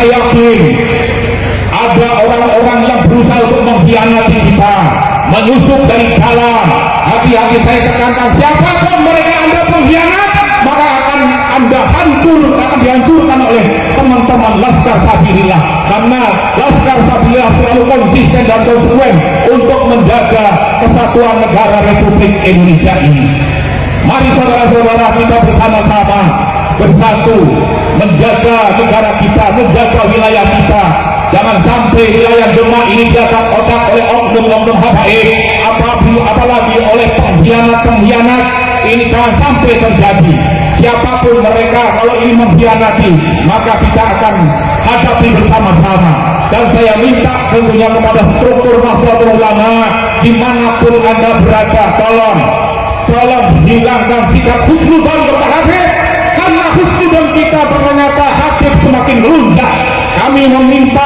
kita yakin ada orang-orang yang berusaha untuk mengkhianati kita, menusuk dari dalam. Hati-hati, saya tekankan, siapapun mereka Anda pengkhianat, maka akan Anda akan dihancurkan oleh teman-teman Laskar Sabilillah. Karena Laskar Sabilillah selalu konsisten dan konsekuen untuk menjaga kesatuan negara Republik Indonesia ini. Mari saudara-saudara, kita bersama-sama bersatu menjaga negara kita, menjaga wilayah kita. Jangan sampai wilayah Demak ini diacak-acak oleh oknum-oknum habaib, apalagi oleh pengkhianat-pengkhianat. Ini jangan sampai terjadi. Siapapun mereka, kalau ini mengkhianati, maka kita akan hadapi bersama-sama. Dan saya minta tentunya kepada struktur Nahdlatul Ulama dimanapun Anda berada, tolong hilangkan sikap husnudzon kepada Habib, karena husnudzon kita ternyata Habib semakin melunjak. Kami meminta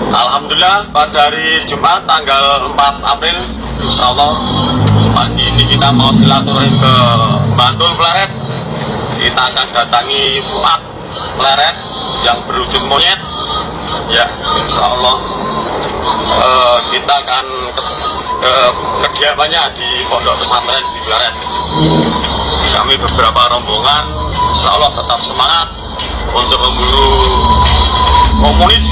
Alhamdulillah pada hari Jumat tanggal 4 April Insya Allah pagi ini kita mau silaturahim ke Bantul Pleret. Kita akan datangi Fuad Pleret yang berujung monyet ya, Insya Allah kita akan ke kediamannya di Pondok Pesantren di Pleret. Kami beberapa rombongan Insya Allah tetap semangat untuk memburu komunis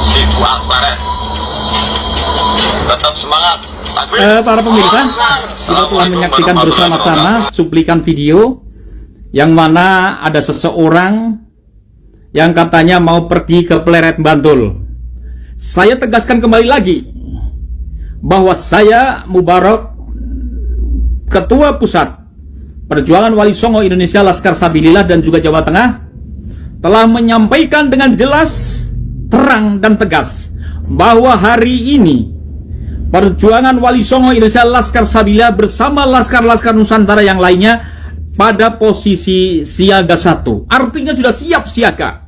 si Fuad Pleret. Tetap semangat. Para pemirsa, kita telah menyaksikan bersama-sama cuplikan video yang mana ada seseorang yang katanya mau pergi ke Pleret Bantul. Saya tegaskan kembali lagi bahwa saya Mubarak, Ketua Pusat Perjuangan Wali Songo Indonesia Laskar Sabilillah dan juga Jawa Tengah, telah menyampaikan dengan jelas, terang dan tegas bahwa hari ini Perjuangan Wali Songo Indonesia Laskar Sabilillah bersama Laskar-Laskar Nusantara yang lainnya pada posisi siaga 1. Artinya sudah siap siaga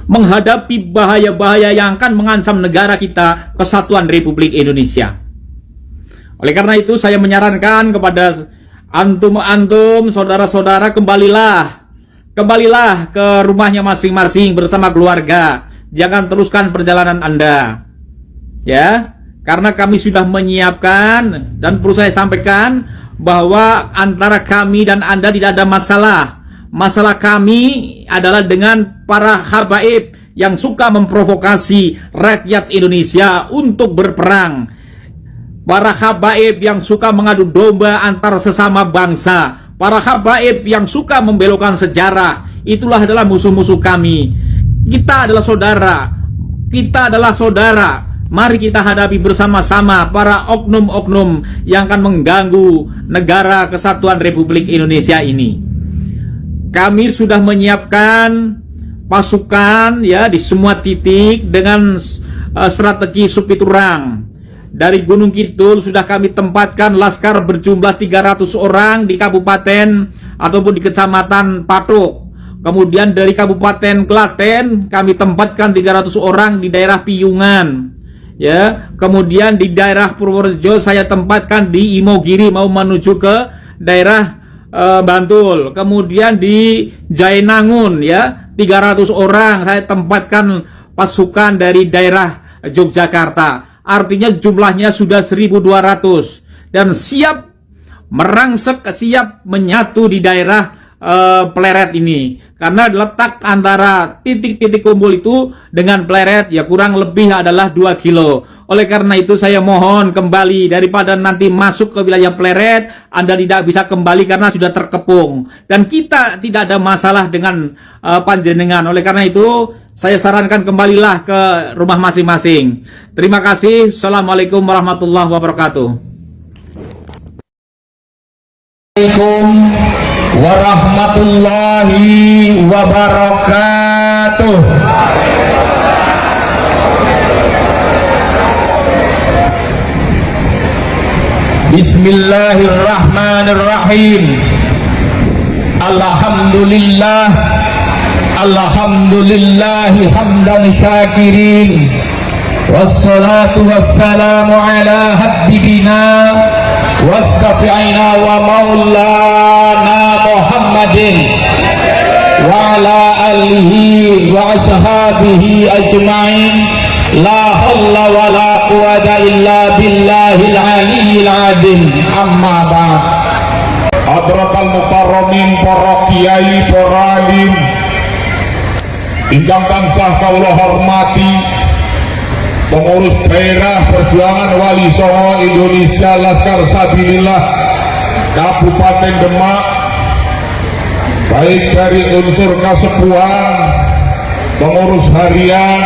menghadapi bahaya-bahaya yang akan mengancam negara kita, kesatuan Republik Indonesia. Oleh karena itu saya menyarankan kepada antum-antum, saudara-saudara, kembalilah ke rumahnya masing-masing bersama keluarga. Jangan teruskan perjalanan Anda, ya. Karena kami sudah menyiapkan dan perlu saya sampaikan bahwa antara kami dan Anda tidak ada masalah. Masalah kami adalah dengan para habaib yang suka memprovokasi rakyat Indonesia untuk berperang. Para habaib yang suka mengadu domba antar sesama bangsa. Para habaib yang suka membelokkan sejarah. Itulah adalah musuh-musuh kami. Kita adalah saudara. Kita adalah saudara. Mari kita hadapi bersama-sama para oknum-oknum yang akan mengganggu negara kesatuan Republik Indonesia ini. Kami sudah menyiapkan pasukan ya di semua titik dengan strategi Supiturang. Dari Gunung Kidul sudah kami tempatkan laskar berjumlah 300 orang di kabupaten ataupun di kecamatan Patok. Kemudian dari Kabupaten Klaten kami tempatkan 300 orang di daerah Piyungan. Ya, kemudian di daerah Purworejo saya tempatkan di Imogiri mau menuju ke daerah Bantul. Kemudian di Jainangun ya 300 orang saya tempatkan pasukan dari daerah Yogyakarta. Artinya jumlahnya sudah 1.200 dan siap merangsek, siap menyatu di daerah Pleret ini. Karena letak antara titik-titik kumpul itu dengan Pleret ya kurang lebih adalah 2 kilo. Oleh karena itu saya mohon kembali, daripada nanti masuk ke wilayah Pleret Anda tidak bisa kembali karena sudah terkepung. Dan kita tidak ada masalah dengan panjenengan. Oleh karena itu saya sarankan kembalilah ke rumah masing-masing. Terima kasih. Assalamualaikum warahmatullahi wabarakatuh. Assalamualaikum warahmatullahi wabarakatuh. Bismillahirrahmanirrahim. Alhamdulillah, alhamdulillahi hamdan syakirin. Wassalatu wassalamu ala habibina wassafi'ina wa maulana Muhammad Muhammadin wa ala alihi wa ashabihi ajma'in. La hawla wa la quwwata illa billahil aliyyil azim. Amma ba'd. Hadrotal mukarramin, para kiai, para alim ingkang tansah kawula hormati, pengurus daerah perjuangan Wali Songo Indonesia Laskar Sabilillah Kabupaten Demak, baik dari unsur kasepuan, pengurus harian,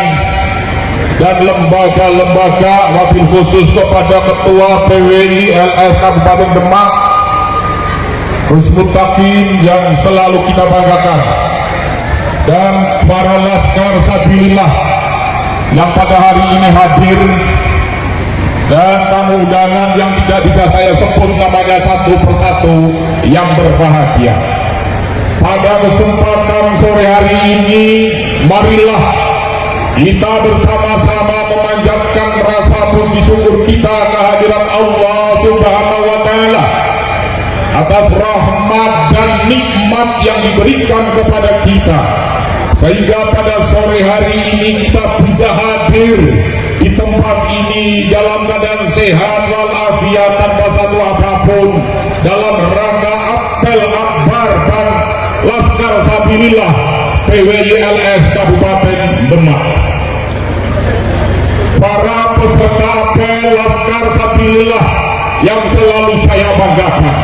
dan lembaga-lembaga, wabil khusus kepada Ketua PWI LS Kabupaten Demak, Husnul Takim yang selalu kita banggakan, dan para Laskar Sabilillah yang pada hari ini hadir, dan tamu undangan yang tidak bisa saya sebut namanya satu persatu yang berbahagia. Pada kesempatan sore hari ini, marilah kita bersama-sama memanjatkan rasa puji syukur kita kehadiran Allah Subhanahu wa Ta'ala atas rahmat dan nikmat yang diberikan kepada kita, sehingga pada sore hari ini kita bisa hadir di tempat ini dalam keadaan sehat walafiat tanpa satu apapun, dalam rangka apel akbar dan Laskar Sabilillah PWI LS Kabupaten Demak. Para peserta apel Laskar Sabilillah yang selalu saya banggakan,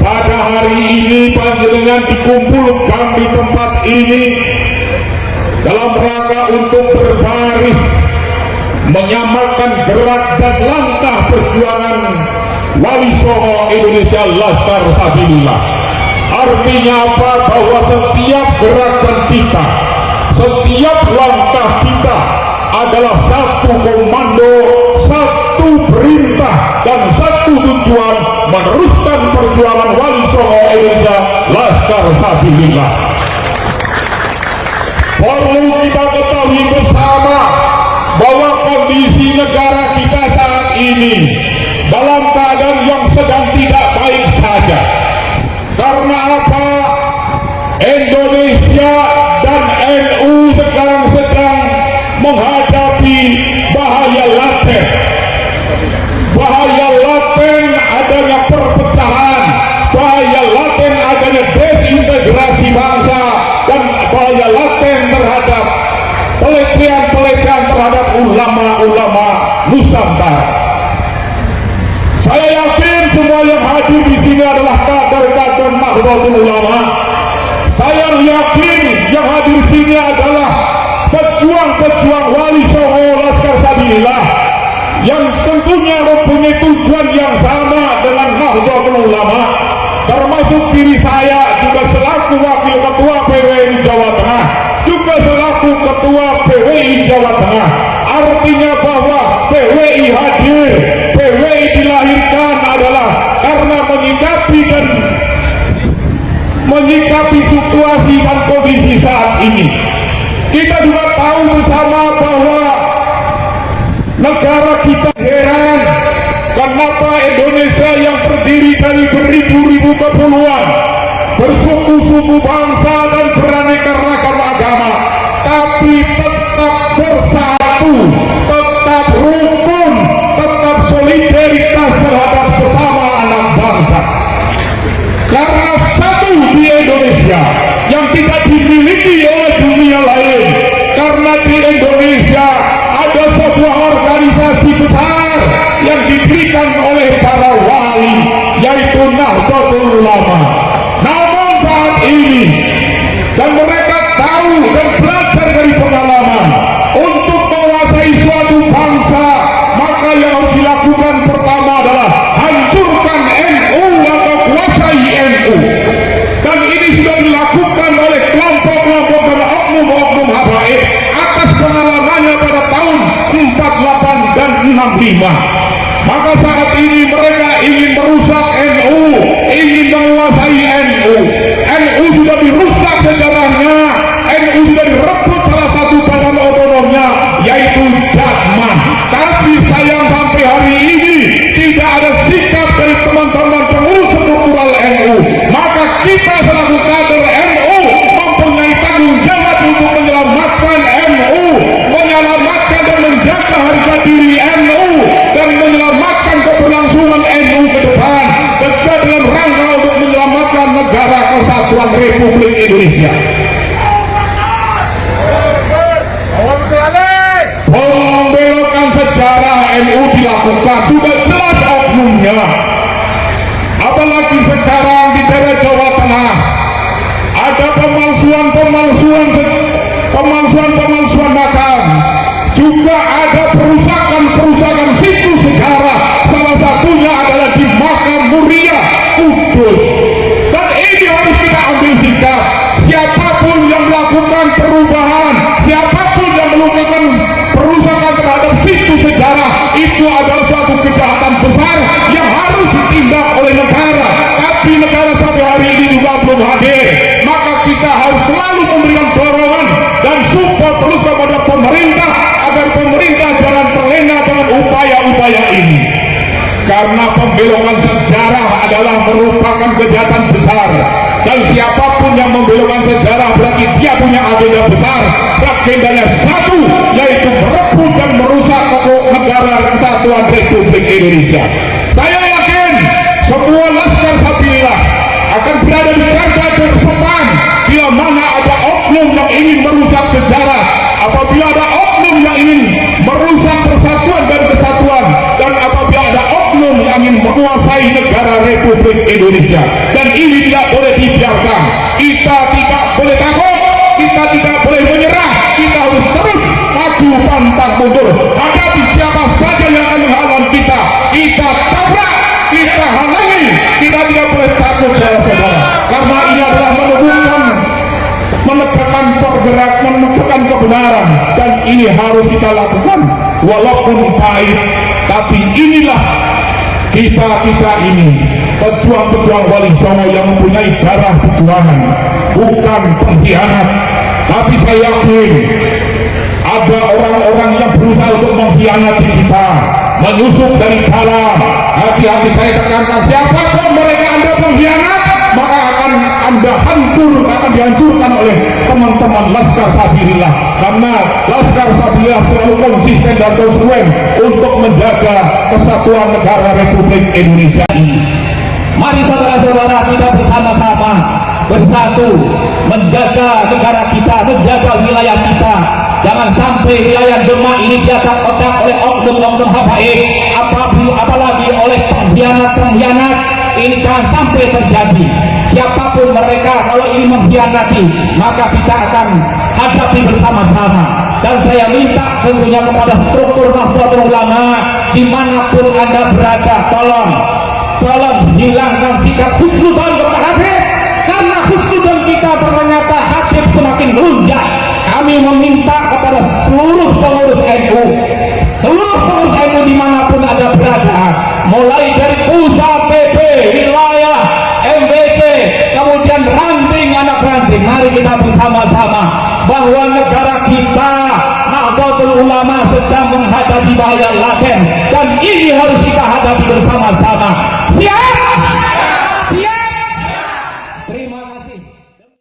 pada hari ini panjenengan dikumpulkan di tempat ini dalam rangka untuk berbaris menyamakan gerak dan langkah perjuangan Wali Songo Indonesia Laskar Sabilillah. Artinya apa? Bahwa setiap gerakan kita, setiap langkah kita adalah satu komando, satu perintah, dan satu tujuan, meneruskan perjuangan Wali Songo Indonesia Laskar Sabilillah. Perlu kita ketahui bersama bahwa kondisi negara kita saat ini dalam keadaan yang sedang tidak baik saja. Karena apa? Indonesia dan NU sekarang sedang menghadapi bahaya laten. Bahaya laten adanya perpecahan, bahaya laten adanya desintegrasi bangsa, dan bahaya laten terhadap pelecehan-pelecehan terhadap ulama-ulama Nusantara. Saya yakin semua yang hadir di sini adalah kader-kader Nahdlatul Ulama. Saya yakin yang hadir di sini adalah pejuang-pejuang Wali Songo Laskar Sabilillah yang tentunya mempunyai tujuan yang sama dengan Nahdlatul Ulama, termasuk diri saya juga selaku wakil ketua PWI Jawa Tengah, juga selaku ketua PWI Jawa Tengah. Artinya bahwa PWI hadir, PWI dilahirkan adalah karena menyikapi situasi dan kondisi saat ini. Kita juga tahu bersama bahwa negara kita heran kenapa Indonesia yang terdiri dari beribu-ribu kepulauan, bersuku-suku bangsa dan beraneka ragam agama, tapi tetap bersatu, tetap rukun, tetap solidaritas terhadap sesama anak bangsa. Karena satu di Indonesia yang tidak dimiliki oleh dunia lain, karena di Indonesia ada sebuah organisasi besar yang diberikan oleh para wali, yaitu Nahdlatul Ulama. Namun saat ini, dan mereka tahu dan belajar dari pengalaman, untuk menguasai suatu bangsa, maka yang harus dilakukan pertama adalah hancurkan NU atau kuasai NU. Dan ini sudah dilakukan oleh kelompok-kelompok dan oknum-oknum habaib atas pengalamannya pada tahun 48 dan 65. Maka saat ini mereka ingin merusak NU, ingin menguasai NU. NU sudah dirusak sejarahnya, NU sudah direbut salah satu badan otonomnya, yaitu Jatman. Tapi sayang sampai hari ini tidak ada sikap dari teman-teman pengurus struktural NU. Maka kita Kesatuan Republik Indonesia. Pembelokan sejarah NU dilakukan, sudah jelas oknumnya. Apalagi sekarang di daerah Jawa Tengah ada pemalsuan makam, juga ada perusakan situs sejarah. Salah satunya adalah di Makam Muria Kudus. Dan ini harus kita ambil sikap. Siapapun yang melakukan perubahan, siapapun yang melakukan perusakan terhadap situs sejarah, itu adalah suatu kejahatan besar yang harus ditindak oleh negara. Tapi negara sampai hari ini juga belum hadir. Maka kita harus selalu memberikan dorongan dan support terus kepada pemerintah agar pemerintah jangan terlena dengan upaya-upaya ini. Karena pembelokan sejarah adalah merupakan kejahatan besar, dan siapapun yang membelokkan sejarah berarti dia punya agenda besar. Agendanya satu, yaitu merebut dan merusak negara Kesatuan Republik Indonesia. Saya yakin semua laskar sabilillah akan berada di garda terdepan bila mana ada oknum yang ingin merusak sejarah, apabila ada oknum yang ingin merusak persatuan dan kesatuan, dan apabila ada oknum yang ingin menguasai negara Republik Indonesia. Dan ini tidak boleh dibiarkan. Kita tidak boleh takut, kita tidak boleh menyerah, kita harus terus maju pantang mundur. Hadapi siapa saja yang akan menghalang kita, kita tabrak, kita halangi. Kita tidak boleh takut, saudara-saudara, karena ini adalah menegakkan pergerakan, menegakkan kebenaran, dan ini harus kita lakukan walaupun pahit. Tapi inilah kita ini pejuang-pejuang Wali Songo yang mempunyai darah perjuangan, bukan pengkhianat. Tapi saya yakin ada orang-orang yang berusaha untuk mengkhianati kita, menusuk dari dalam. Hati-hati, saya tekankan, siapapun mereka Anda pengkhianat, maka akan Anda akan dihancurkan oleh teman-teman Laskar Sabilillah. Karena Laskar Sabilillah selalu konsisten dan konsekuen untuk menjaga kesatuan negara Republik Indonesia ini. Mari saudara-saudara kita bersama-sama bersatu menjaga negara kita, menjaga wilayah kita. Jangan sampai wilayah Demak ini diacak-acak oleh oknum-oknum habaib, apalagi oleh pengkhianat-pengkhianat. Ini jangan sampai terjadi. Siapapun mereka kalau ini mengkhianati, maka kita akan hadapi bersama-sama. Dan saya minta tentunya kepada struktur Nahdlatul Ulama dimanapun Anda berada, tolong hilangkan sikap husnudzon kepada Habib, karena husnudzon kita ternyata Habib semakin melunjak. Kami meminta kepada seluruh pengurus NU dimanapun Anda berada, mulai dari pusat, PP, wilayah, MBC, kemudian ranting, anak ranting, mari kita bersama-sama bahwa negara kita, Nahdlatul Ulama, sedang menghadapi bahaya laten, dan ini harus kita hadapi bersama-sama. Siap!